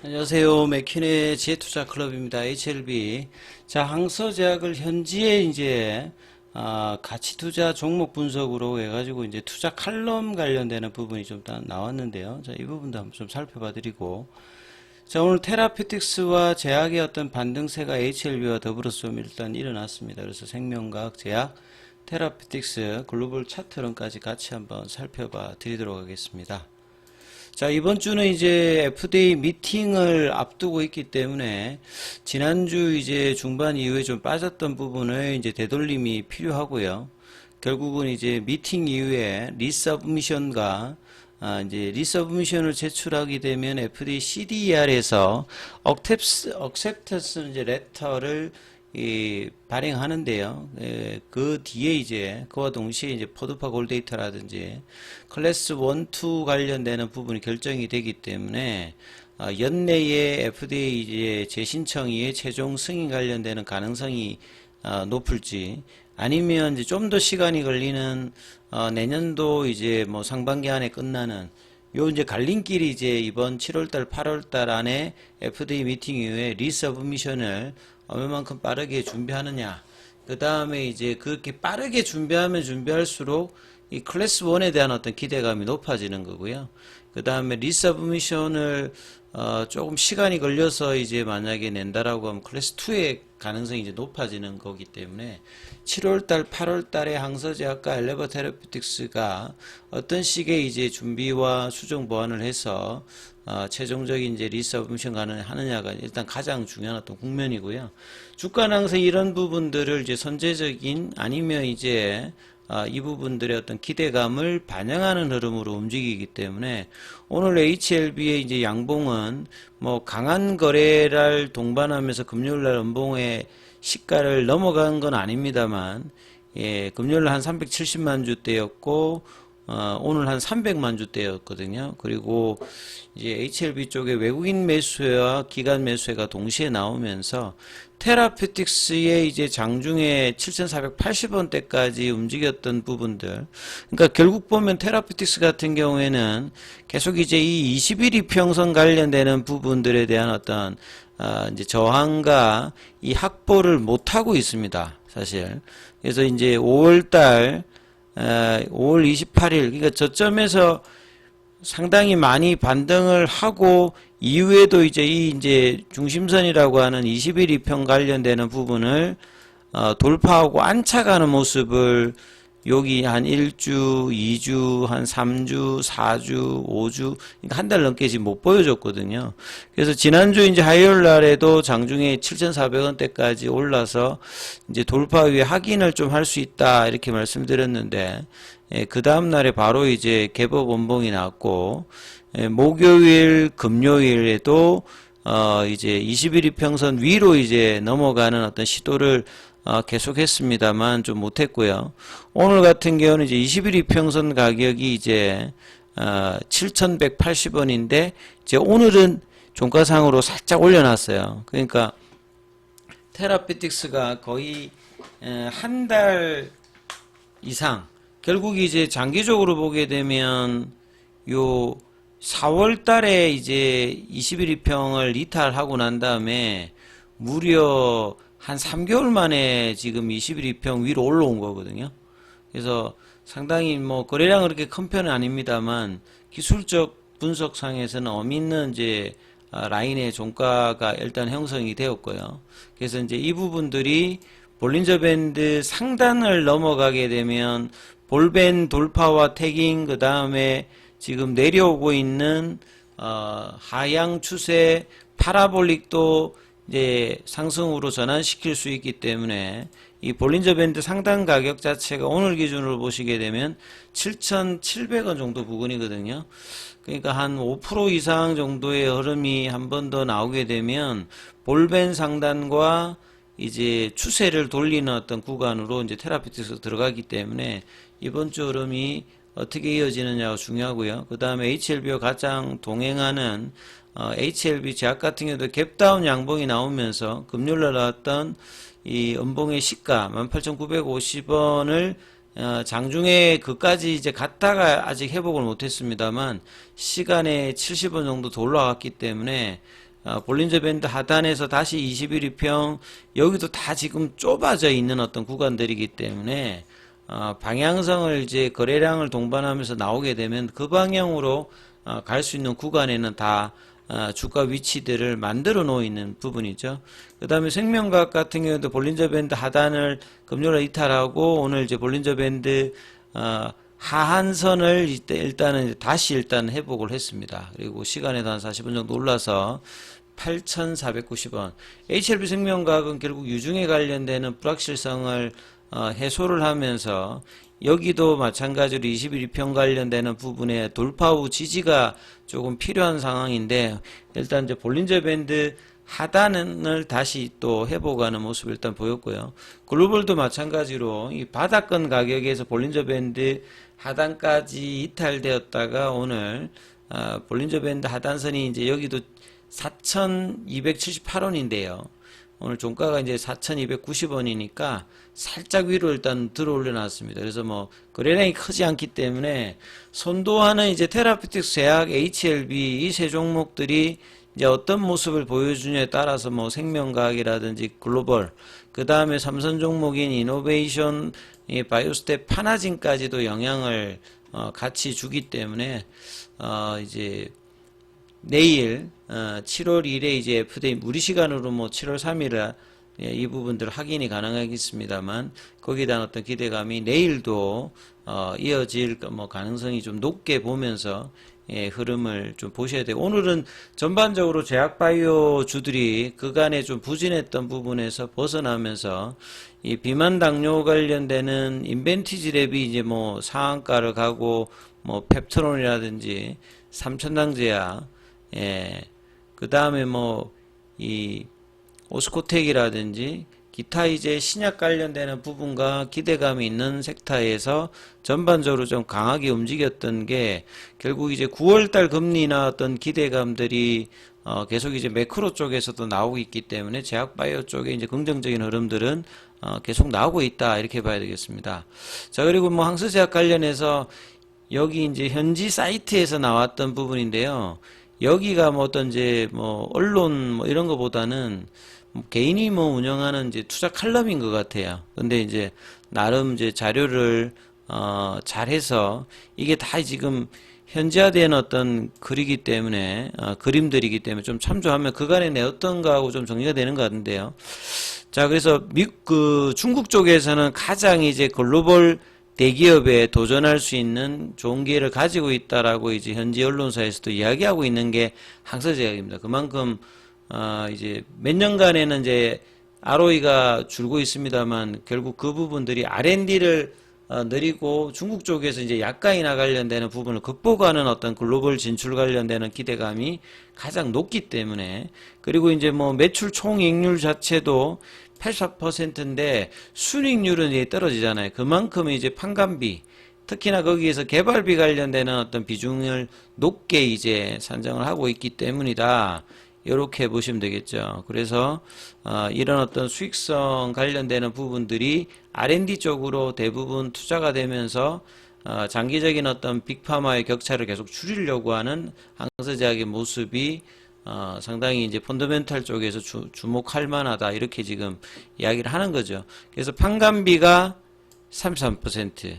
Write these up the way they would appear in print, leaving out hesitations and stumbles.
안녕하세요. 맥킨의 지혜투자클럽입니다. HLB. 자, 항서제약을 현지에 이제, 가치투자 종목 분석으로 해가지고 이제 투자 칼럼 관련되는 부분이 좀 나왔는데요. 자, 이 부분도 한번 좀 살펴봐 드리고. 자, 오늘 테라피틱스와 제약의 어떤 반등세가 HLB와 더불어서 좀 일단 일어났습니다. 그래서 생명과학, 제약, 테라피틱스, 글로벌 차트론까지 같이 한번 살펴봐 드리도록 하겠습니다. 자, 이번 주는 이제 FDA 미팅을 앞두고 있기 때문에 지난주 이제 중반 이후에 좀 빠졌던 부분을 이제 되돌림이 필요하고요. 결국은 이제 미팅 이후에 리서브미션과 이제 리서브미션을 제출하게 되면 FDA CDER에서 억셉터스 이제 레터를 발행하는데요. 그 뒤에 이제 그와 동시에 이제 포드파 골데이터라든지 클래스 1, 2 관련되는 부분이 결정이 되기 때문에 연내에 FDA 이제 재신청이 최종 승인 관련되는 가능성이 높을지 아니면 이제 좀 더 시간이 걸리는 내년도 이제 뭐 상반기 안에 끝나는 요 이제 갈림길이 이제 이번 7월달, 8월달 안에 FDA 미팅 이후에 리서브미션을 얼마만큼 빠르게 준비하느냐. 그 다음에 이제 그렇게 빠르게 준비하면 준비할수록 이 클래스 1에 대한 어떤 기대감이 높아지는 거고요. 그 다음에 리서브미션을 조금 시간이 걸려서 이제 만약에 낸다라고 하면 클래스 2의 가능성이 이제 높아지는 거기 때문에 7월달, 8월달에 항서제약과 엘레버 테라피틱스가 어떤 식의 이제 준비와 수정 보완을 해서 최종적인 이제 리서브미션 가능하느냐가 일단 가장 중요한 어떤 국면이고요. 주가는 항상 이런 부분들을 이제 선제적인 아니면 이제 이 부분들의 어떤 기대감을 반영하는 흐름으로 움직이기 때문에 오늘 HLB의 이제 양봉은 뭐 강한 거래를 동반하면서 금요일날 연봉의 시가를 넘어간 건 아닙니다만, 예, 금요일 한 370만 주대였고, 오늘 한 300만 주대였거든요. 그리고 이제 HLB 쪽에 외국인 매수회와 기관 매수회가 동시에 나오면서 테라피틱스의 이제 장중에 7,480원대까지 움직였던 부분들. 그러니까 결국 보면 테라피틱스 같은 경우에는 계속 이제 이 21 이평선 관련되는 부분들에 대한 어떤 이제 저항과 이 확보를 못 하고 있습니다. 사실. 그래서 이제 5월 28일, 그러니까 저점에서 상당히 많이 반등을 하고 이후에도 이제 이 이제 중심선이라고 하는 21 이평 관련되는 부분을 돌파하고 안착하는 모습을 여기 한 1주, 2주, 한 3주, 4주, 5주, 그러니까 한 달 넘게 지금 못 보여줬거든요. 그래서 지난주 이제 화요일 날에도 장중에 7,400원대까지 올라서 이제 돌파 위에 확인을 좀 할 수 있다, 이렇게 말씀드렸는데, 예, 그 다음날에 바로 이제 개법 원봉이 나왔고, 예, 목요일, 금요일에도, 이제 21 이평선 위로 이제 넘어가는 어떤 시도를 계속했습니다만 좀 못했고요. 오늘 같은 경우는 이제 21 이평선 가격이 이제 7,180원인데 이제 오늘은 종가상으로 살짝 올려놨어요. 그러니까 테라피틱스가 거의 한 달 이상, 결국 이제 장기적으로 보게 되면 요 4월 달에 이제 21 이평을 이탈하고 난 다음에 무려 한 3개월 만에 지금 21평 위로 올라온 거거든요. 그래서 상당히 뭐 거래량은 그렇게 큰 편은 아닙니다만 기술적 분석상에서는 어밌는 이제 라인의 종가가 일단 형성이 되었고요. 그래서 이제 이 부분들이 볼린저 밴드 상단을 넘어가게 되면 볼밴 돌파와 태깅, 그 다음에 지금 내려오고 있는 하향 추세 파라볼릭도 이제 상승으로 전환시킬 수 있기 때문에 이 볼린저 밴드 상단 가격 자체가 오늘 기준으로 보시게 되면 7,700원 정도 부근이거든요. 그러니까 한 5% 이상 정도의 흐름이 한 번 더 나오게 되면 볼밴 상단과 이제 추세를 돌리는 어떤 구간으로 이제 테라피틱스 들어가기 때문에 이번 주 흐름이 어떻게 이어지느냐가 중요하고요. 그 다음에 HLB와 가장 동행하는 HLB 제약 같은 경우도 갭다운 양봉이 나오면서 금요일날 나왔던 이 연봉의 시가 18,950원을 장중에 그까지 이제 갔다가 아직 회복을 못했습니다만 시간에 70원 정도 더 올라갔기 때문에 볼린저 밴드 하단에서 다시 21위평, 여기도 다 지금 좁아져 있는 어떤 구간들이기 때문에 방향성을 이제 거래량을 동반하면서 나오게 되면 그 방향으로 갈 수 있는 구간에는 다 주가 위치들을 만들어 놓는 부분이죠. 그 다음에 생명과학 같은 경우도 볼린저 밴드 하단을 금요일에 이탈하고 오늘 이제 볼린저 밴드 하한선을 일단은 다시 회복을 했습니다. 그리고 시간에도 한 40분 정도 올라서 8,490원. HLB 생명과학은 결국 유중에 관련되는 불확실성을 해소를 하면서 여기도 마찬가지로 21위평 관련되는 부분에 돌파 후 지지가 조금 필요한 상황인데 일단 이제 볼린저 밴드 하단을 다시 또 회복하는 모습을 일단 보였고요. 글로벌도 마찬가지로 이 바닥권 가격에서 볼린저 밴드 하단까지 이탈되었다가 오늘 볼린저 밴드 하단선이 이제 여기도 4,278원인데요. 오늘 종가가 이제 4,290원이니까 살짝 위로 일단 들어 올려놨습니다. 그래서 뭐 거래량이 크지 않기 때문에 선도하는 이제 테라피틱스, 제약, HLB 이 세 종목들이 이제 어떤 모습을 보여주냐에 따라서 뭐 생명과학이라든지 글로벌, 그 다음에 삼선 종목인 이노베이션, 바이오스텝, 파나진까지도 영향을 같이 주기 때문에 이제 내일 7월 1일에 이제 FDA 우리 시간으로 뭐 7월 3일에 이 부분들 확인이 가능하겠습니다만 거기에 대한 어떤 기대감이 내일도 이어질 뭐 가능성이 좀 높게 보면서 흐름을 좀 보셔야 되고 오늘은 전반적으로 제약바이오 주들이 그간에 좀 부진했던 부분에서 벗어나면서 이 비만 당뇨 관련되는 인벤티지 랩이 이제 뭐 상한가를 가고 뭐 펩트론이라든지 삼천당제약, 그 다음에 뭐 이 오스코텍이라든지 기타 이제 신약 관련되는 부분과 기대감이 있는 섹터에서 전반적으로 좀 강하게 움직였던 게 결국 이제 9월달 금리나 어떤 기대감들이 계속 이제 매크로 쪽에서도 나오고 있기 때문에 제약바이오 쪽에 이제 긍정적인 흐름들은 계속 나오고 있다 이렇게 봐야 되겠습니다. 자, 그리고 뭐 항서제약 관련해서 여기 이제 현지 사이트에서 나왔던 부분인데요. 여기가 뭐 어떤 이제 뭐 언론 뭐 이런 거보다는 개인이 뭐 운영하는 이제 투자 칼럼인 것 같아요. 근데 이제 나름 이제 자료를 잘해서 이게 다 지금 현지화된 어떤 글이기 때문에 그림들이기 때문에 좀 참조하면 그간에 내 어떤가 하고 좀 정리가 되는 것 같은데요. 자, 그래서 중국 쪽에서는 가장 이제 글로벌 대기업에 도전할 수 있는 좋은 기회를 가지고 있다라고 이제 현지 언론사에서도 이야기하고 있는 게 항서제약입니다. 그만큼 이제 몇 년간에는 이제 ROE가 줄고 있습니다만 결국 그 부분들이 R&D를 느리고 중국 쪽에서 이제 약가이나 관련되는 부분을 극복하는 어떤 글로벌 진출 관련되는 기대감이 가장 높기 때문에 그리고 이제 뭐 매출 총이익률 자체도 84%인데 순이익률은 이제 떨어지잖아요. 그만큼 이제 판관비 특히나 거기에서 개발비 관련되는 어떤 비중을 높게 이제 산정을 하고 있기 때문이다. 이렇게 보시면 되겠죠. 그래서 이런 어떤 수익성 관련되는 부분들이 R&D 쪽으로 대부분 투자가 되면서 장기적인 어떤 빅파마의 격차를 계속 줄이려고 하는 항서제약의 모습이 상당히 이제 펀더멘탈 쪽에서 주목할 만하다 이렇게 지금 이야기를 하는 거죠. 그래서 판관비가 33%,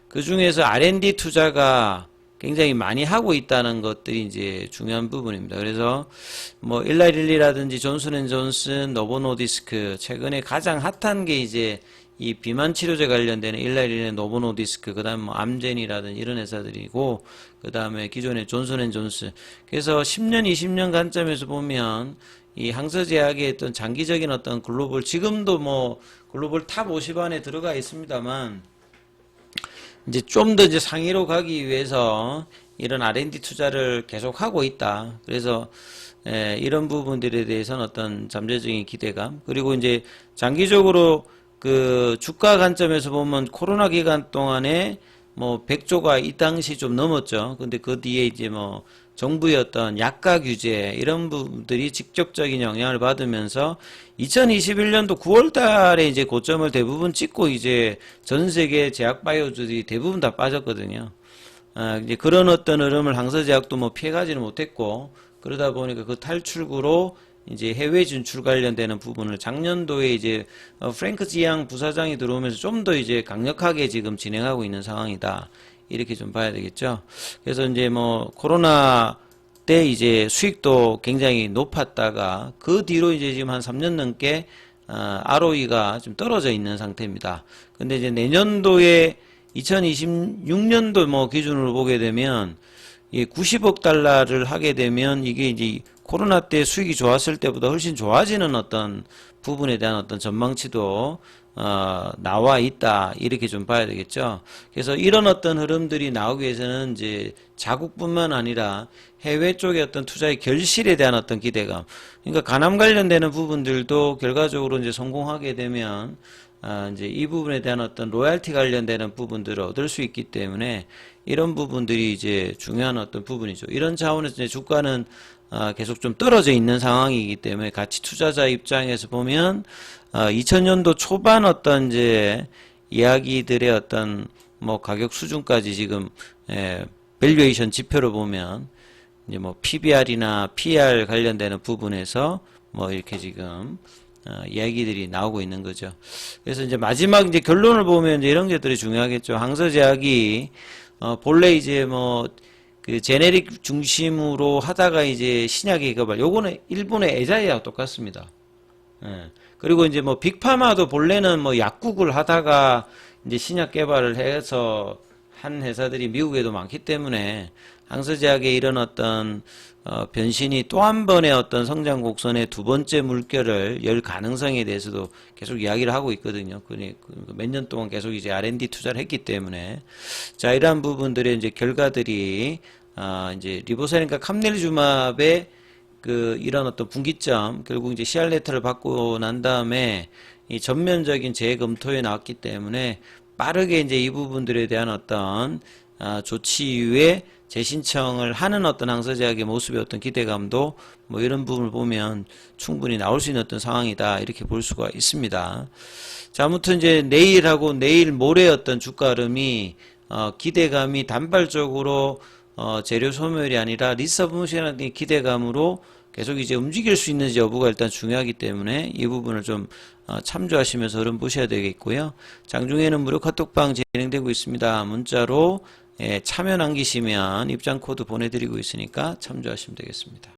그 중에서 R&D 투자가 굉장히 많이 하고 있다는 것들이 이제 중요한 부분입니다. 그래서 뭐 일라릴리라든지 존슨앤존슨, 노보노디스크 최근에 가장 핫한 게 이제 이 비만 치료제 관련되는 일라릴리, 노보노디스크, 그다음 뭐 암젠이라든지 이런 회사들이고 그다음에 기존의 존슨앤존슨. 그래서 10년, 20년 관점에서 보면 이 항서제약의 어떤 장기적인 어떤 글로벌 지금도 뭐 글로벌 탑 50 안에 들어가 있습니다만 이제 좀 더 이제 상위로 가기 위해서 이런 R&D 투자를 계속 하고 있다. 그래서 이런 부분들에 대해서는 어떤 잠재적인 기대감 그리고 이제 장기적으로 그 주가 관점에서 보면 코로나 기간 동안에 뭐 100조가 이 당시 좀 넘었죠. 근데 그 뒤에 이제 뭐 정부의 어떤 약가 규제 이런 부분들이 직접적인 영향을 받으면서 2021년도 9월 달에 이제 고점을 대부분 찍고 이제 전 세계 제약 바이오주들이 대부분 다 빠졌거든요. 이제 그런 어떤 흐름을 항서제약도 뭐 피해가지는 못했고 그러다 보니까 그 탈출구로 이제 해외 진출 관련되는 부분을 작년도에 이제 프랭크 지양 부사장이 들어오면서 좀 더 이제 강력하게 지금 진행하고 있는 상황이다. 이렇게 좀 봐야 되겠죠. 그래서 이제 뭐 코로나 때 이제 수익도 굉장히 높았다가 그 뒤로 이제 지금 한 3년 넘게 ROE가 좀 떨어져 있는 상태입니다. 근데 이제 내년도에 2026년도 뭐 기준으로 보게 되면 90억 달러를 하게 되면 이게 이제 코로나 때 수익이 좋았을 때보다 훨씬 좋아지는 어떤 부분에 대한 어떤 전망치도 나와 있다. 이렇게 좀 봐야 되겠죠. 그래서 이런 어떤 흐름들이 나오기 위해서는 이제 자국뿐만 아니라 해외 쪽의 어떤 투자의 결실에 대한 어떤 기대감. 그러니까 가남 관련되는 부분들도 결과적으로 이제 성공하게 되면 이제 이 부분에 대한 어떤 로얄티 관련되는 부분들을 얻을 수 있기 때문에 이런 부분들이 이제 중요한 어떤 부분이죠. 이런 차원에서 이제 주가는 계속 좀 떨어져 있는 상황이기 때문에 가치 투자자 입장에서 보면 2000년도 초반 어떤 이제 이야기들의 어떤 뭐 가격 수준까지 지금 밸류에이션 지표로 보면 이제 뭐 PBR이나 PR 관련되는 부분에서 뭐 이렇게 지금 이야기들이 나오고 있는 거죠. 그래서 이제 마지막 이제 결론을 보면 이제 이런 것들이 중요하겠죠. 항서제약이 본래 이제 뭐 그 제네릭 중심으로 하다가 이제 신약의 개발, 요거는 일본의 에자이와 똑같습니다. 예. 그리고 이제 뭐 빅파마도 본래는 뭐 약국을 하다가 이제 신약 개발을 해서 한 회사들이 미국에도 많기 때문에 항서제약의 이런 어떤 변신이 또 한 번의 어떤 성장 곡선의 두 번째 물결을 열 가능성에 대해서도 계속 이야기를 하고 있거든요. 몇 년 동안 계속 이제 R&D 투자를 했기 때문에 자 이러한 부분들의 이제 결과들이 이제 리보세린과 캄넬주맙의 그 이런 어떤 분기점 결국 이제 CR 레터를 받고 난 다음에 이 전면적인 재검토에 나왔기 때문에 빠르게 이제 이 부분들에 대한 어떤 조치 이후에 재신청을 하는 어떤 항서제약의 모습의 어떤 기대감도 뭐 이런 부분을 보면 충분히 나올 수 있는 어떤 상황이다 이렇게 볼 수가 있습니다. 자 아무튼 이제 내일하고 내일 모레 어떤 주가 흐름이 기대감이 단발적으로 재료 소멸이 아니라 리서브션의 기대감으로 계속 이제 움직일 수 있는지 여부가 일단 중요하기 때문에 이 부분을 좀 참조하시면서 흐름 보셔야 되겠고요. 장중에는 무료 카톡방 진행되고 있습니다. 문자로 참여 남기시면 입장 코드 보내드리고 있으니까 참조하시면 되겠습니다.